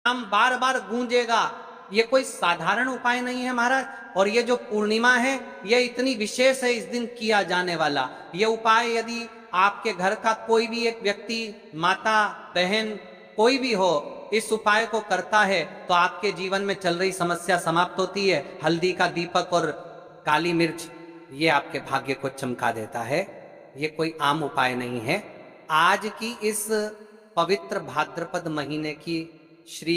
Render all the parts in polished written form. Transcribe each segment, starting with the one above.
नाम बार बार गूंजेगा। ये कोई साधारण उपाय नहीं है महाराज। और ये जो पूर्णिमा है ये इतनी विशेष है, इस दिन किया जाने वाला ये उपाय यदि आपके घर का कोई भी एक व्यक्ति, माता बहन कोई भी हो, इस उपाय को करता है तो आपके जीवन में चल रही समस्या समाप्त होती है। हल्दी का दीपक और काली मिर्च ये आपके भाग्य को चमका देता है। ये कोई आम उपाय नहीं है। आज की इस पवित्र भाद्रपद महीने की श्री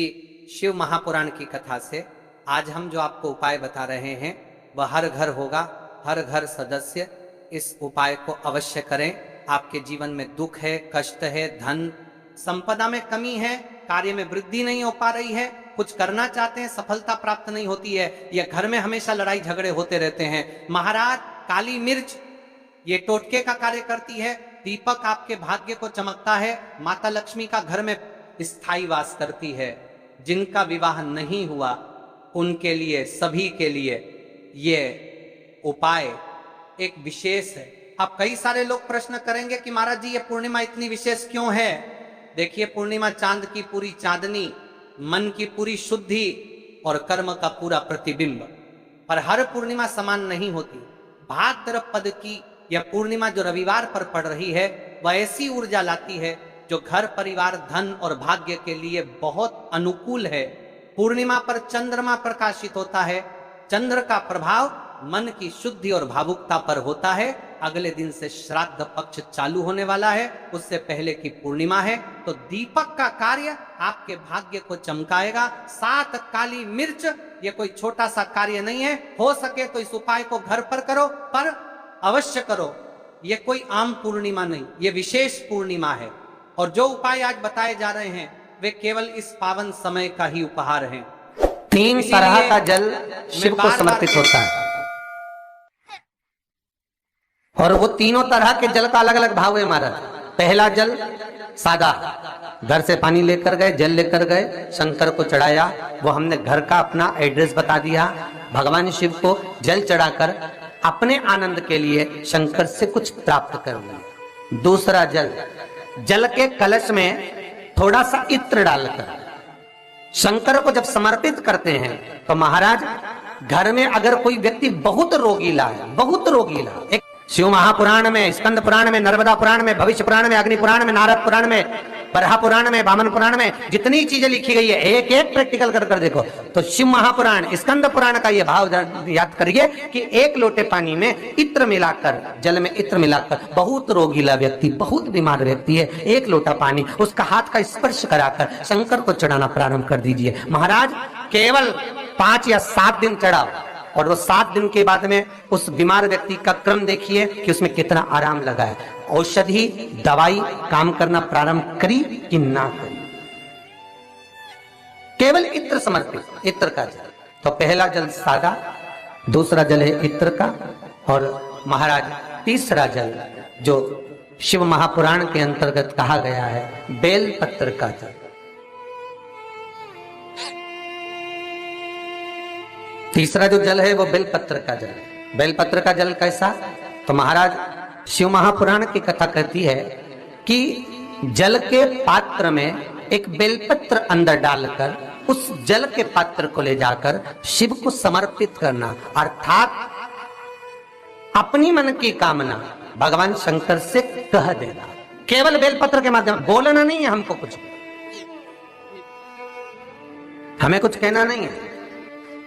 शिव महापुराण की कथा से आज हम जो आपको उपाय बता रहे हैं वह हर घर होगा, हर घर सदस्य इस उपाय को अवश्य करें। आपके जीवन में दुख है, कष्ट है, धन संपदा में कमी है, कार्य में वृद्धि नहीं हो पा रही है, कुछ करना चाहते हैं सफलता प्राप्त नहीं होती है, या घर में हमेशा लड़ाई झगड़े होते रहते हैं। महाराज काली मिर्च ये टोटके का कार्य करती है, दीपक आपके भाग्य को चमकता है, माता लक्ष्मी का घर में स्थायी वास करती है। जिनका विवाह नहीं हुआ उनके लिए, सभी के लिए ये उपाय एक विशेष है। अब कई सारे लोग प्रश्न करेंगे कि महाराज जी ये पूर्णिमा इतनी विशेष क्यों है। देखिए, पूर्णिमा चांद की पूरी चांदनी, मन की पूरी शुद्धि और कर्म का पूरा प्रतिबिंब। पर हर पूर्णिमा समान नहीं होती। भाद्रपद की यह पूर्णिमा जो रविवार पर पड़ रही है वह ऐसी ऊर्जा लाती है जो घर परिवार, धन और भाग्य के लिए बहुत अनुकूल है। पूर्णिमा पर चंद्रमा प्रकाशित होता है। चंद्र का प्रभाव मन की शुद्धि और भावुकता पर होता है। अगले दिन से श्राद्ध पक्ष चालू होने वाला है, उससे पहले की पूर्णिमा है। तो दीपक का कार्य आपके भाग्य को चमकाएगा। 7 काली मिर्च ये कोई छोटा सा कार्य नहीं है। हो सके तो इस उपाय को घर पर करो, पर अवश्य करो। ये कोई आम पूर्णिमा नहीं, ये विशेष पूर्णिमा है। और जो उपाय आज बताए जा रहे हैं वे केवल इस पावन समय का ही उपहार हैं। 3 तरह का जल शिव को समर्पित होता है और वो तीनों तरह के जल का अलग अलग भाव है महाराज। पहला जल सादा, घर से पानी लेकर गए, जल लेकर गए, शंकर को चढ़ाया। वो हमने घर का अपना एड्रेस बता दिया। भगवान शिव को जल चढ़ाकर अपने आनंद के लिए शंकर से कुछ प्राप्त कर लिया। दूसरा जल, जल के कलश में थोड़ा सा इत्र डालकर शंकर को जब समर्पित करते हैं तो महाराज घर में अगर कोई व्यक्ति बहुत रोगीला है, बहुत रोगीला, एक शिव महापुराण में, स्कंद पुराण में, नर्मदा पुराण में, भविष्य पुराण में, अग्नि पुराण में, नारद पुराण में, बरहा पुराण में, वामन पुराण में जितनी चीजें लिखी गई है एक एक प्रैक्टिकल कर कर देखो तो शिव महापुराण, स्कंद पुराण का ये भाव याद करिए कि 1 लोटे पानी में इत्र मिलाकर, जल में इत्र मिलाकर, बहुत रोगीला व्यक्ति, बहुत बीमार व्यक्ति है, 1 लोटा पानी उसका हाथ का स्पर्श कराकर शंकर को चढ़ाना प्रारंभ कर दीजिए। महाराज केवल 5 या 7 दिन चढ़ाओ और वो 7 दिन के बाद में उस बीमार व्यक्ति का क्रम देखिए कि उसमें कितना आराम लगा है। औषधि दवाई काम करना प्रारंभ करी कि ना करी। केवल इत्र समर्पित, इत्र का जल। तो पहला जल सादा, दूसरा जल है इत्र का, और महाराज तीसरा जल जो शिव महापुराण के अंतर्गत कहा गया है बेल पत्र का जल। तीसरा जो जल है वो बेलपत्र का जल। बेलपत्र का जल कैसा? तो महाराज शिव महापुराण की कथा कहती है कि जल के पात्र में एक बेलपत्र अंदर डालकर उस जल के पात्र को ले जाकर शिव को समर्पित करना, अर्थात अपनी मन की कामना भगवान शंकर से कह देना। केवल बेलपत्र के माध्यम, बोलना नहीं है हमको, कुछ हमें कुछ कहना नहीं है।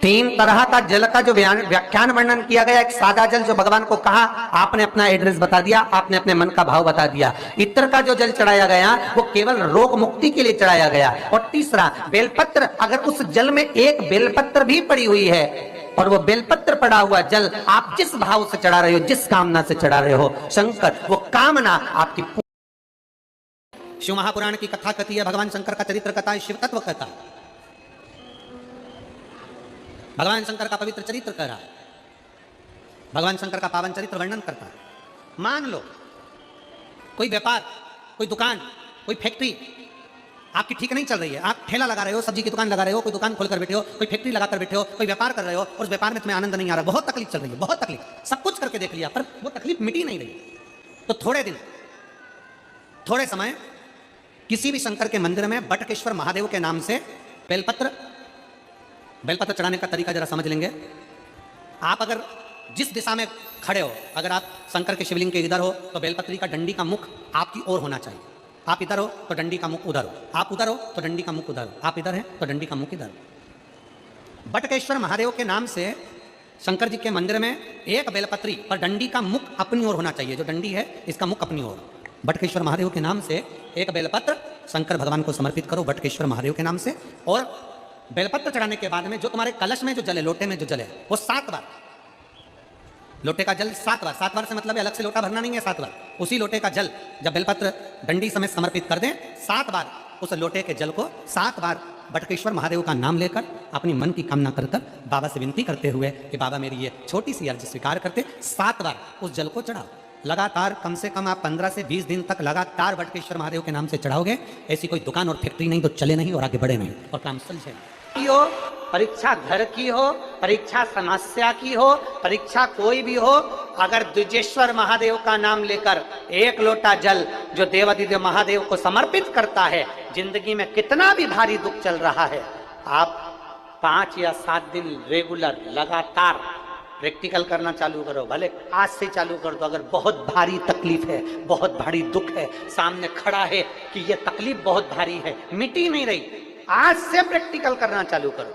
3 तरह का जल का जो व्याख्यान वर्णन किया गया, एक सादा जल जो भगवान को कहा, आपने अपना एड्रेस बता दिया, आपने अपने मन का भाव बता दिया। इत्र का जो जल चढ़ाया गया वो केवल रोग मुक्ति के लिए चढ़ाया गया। और तीसरा बेलपत्र, अगर उस जल में एक बेलपत्र भी पड़ी हुई है और वो बेलपत्र पड़ा हुआ जल आप जिस भाव से चढ़ा रहे हो, जिस कामना से चढ़ा रहे हो शंकर, वो कामना आपकी। शिव महापुराण की कथा कहती है भगवान शंकर का चरित्र कथा, शिव तत्व कथा, भगवान शंकर का पवित्र चरित्र कह रहा है, भगवान शंकर का पावन चरित्र वर्णन करता है। मान लो कोई व्यापार, कोई दुकान, कोई फैक्ट्री आपकी ठीक नहीं चल रही है। आप ठेला लगा रहे हो, सब्जी की दुकान लगा रहे हो, कोई दुकान खोलकर बैठे हो, कोई फैक्ट्री लगाकर बैठे हो, कोई व्यापार कर रहे हो और उस व्यापार में तुम्हें आनंद नहीं आ रहा, बहुत तकलीफ चल रही है, बहुत तकलीफ, सब कुछ करके देख लिया पर वो तकलीफ मिटी नहीं रही। तो थोड़े दिन, थोड़े समय किसी भी शंकर के मंदिर में बटकेश्वर महादेव के नाम से बेलपत्र चढ़ाने का तरीका जरा समझ लेंगे। आप अगर जिस दिशा में खड़े हो, अगर आप शंकर के शिवलिंग के इधर हो तो बेलपत्री का डंडी का मुख आपकी ओर होना चाहिए। आप इधर हो तो डंडी का मुख उधर हो, आप उधर हो तो डंडी का मुख उधर हो, आप इधर हैं तो डंडी का मुख इधर हो। बटकेश्वर महादेव के नाम से शंकर जी के मंदिर में एक बेलपत्री पर डंडी का मुख अपनी ओर होना चाहिए। जो डंडी है इसका मुख अपनी ओर। बटकेश्वर महादेव के नाम से एक बेलपत्र शंकर भगवान को समर्पित करो बटकेश्वर महादेव के नाम से। और बेलपत्र चढ़ाने के बाद में जो तुम्हारे कलश में जो जले, लोटे में जो जले, वो 7 बार, लोटे का जल 7 बार, 7 बार से मतलब अलग से लोटा भरना नहीं है, 7 बार उसी लोटे का जल जब बेलपत्र डंडी समेत समर्पित कर दें, 7 बार उस लोटे के जल को 7 बार बटकेश्वर महादेव का नाम लेकर अपनी मन की कामना कर बाबा से विनती करते हुए कि बाबा मेरी ये छोटी सी अर्ज स्वीकार करते, 7 बार उस जल को चढ़ाओ। लगातार कम से कम आप 15 से 20 दिन तक लगातार बटकेश्वर महादेव के नाम से चढ़ाओगे। ऐसी कोई दुकान और फैक्ट्री नहीं तो चले नहीं और आगे बढ़े नहीं और काम सुलझे नहीं। हो परीक्षा घर की हो, परीक्षा समस्या की हो, परीक्षा कोई भी हो, अगर द्विजेश्वर महादेव का नाम लेकर एक लोटा जल जो देवादिदेव महादेव को समर्पित करता है, जिंदगी में कितना भी भारी दुख चल रहा है, आप 5 या 7 दिन रेगुलर लगातार प्रैक्टिकल करना चालू करो। भले आज से चालू कर दो। अगर बहुत भारी तकलीफ है, बहुत भारी दुख है, सामने खड़ा है कि ये तकलीफ बहुत भारी है, मिटी नहीं रही, आज से प्रैक्टिकल करना चालू करो।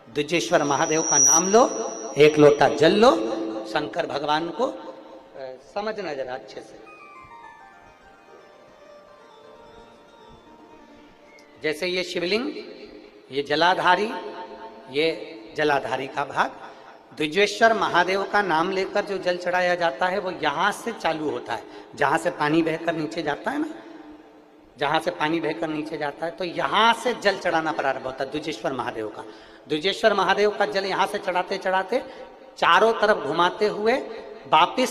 द्विजेश्वर महादेव का नाम लो, एक लोटा जल लो, शंकर भगवान को समझना जरा अच्छे से। जैसे ये शिवलिंग, ये जलाधारी, ये जलाधारी का भाग, द्विजेश्वर महादेव का नाम लेकर जो जल चढ़ाया जाता है वो यहां से चालू होता है। जहां से पानी बहकर नीचे जाता है ना, जहां से पानी बहकर नीचे जाता है तो यहां से जल चढ़ाना प्रारंभ होता है द्विजेश्वर महादेव का। द्विजेश्वर महादेव का जल यहां से चढ़ाते चढ़ाते चारों तरफ घुमाते हुए वापिस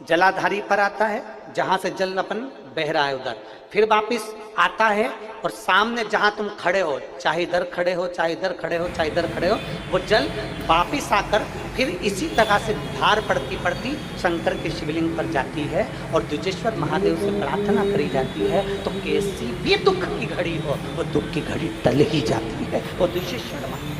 जलाधारी पर आता है, जहां से जल अपन बह रहा है उधर, फिर वापिस आता है और सामने जहां तुम खड़े हो, चाहे इधर खड़े हो, चाहे इधर खड़े हो, चाहे इधर खड़े हो, वो जल वापिस आकर फिर इसी तरह से धार पड़ती पड़ती शंकर के शिवलिंग पर जाती है और द्विजेश्वर महादेव से प्रार्थना करी जाती है। तो कैसी भी दुख की घड़ी हो, वो दुख की घड़ी टल ही जाती है। वो द्विजेश्वर महादेव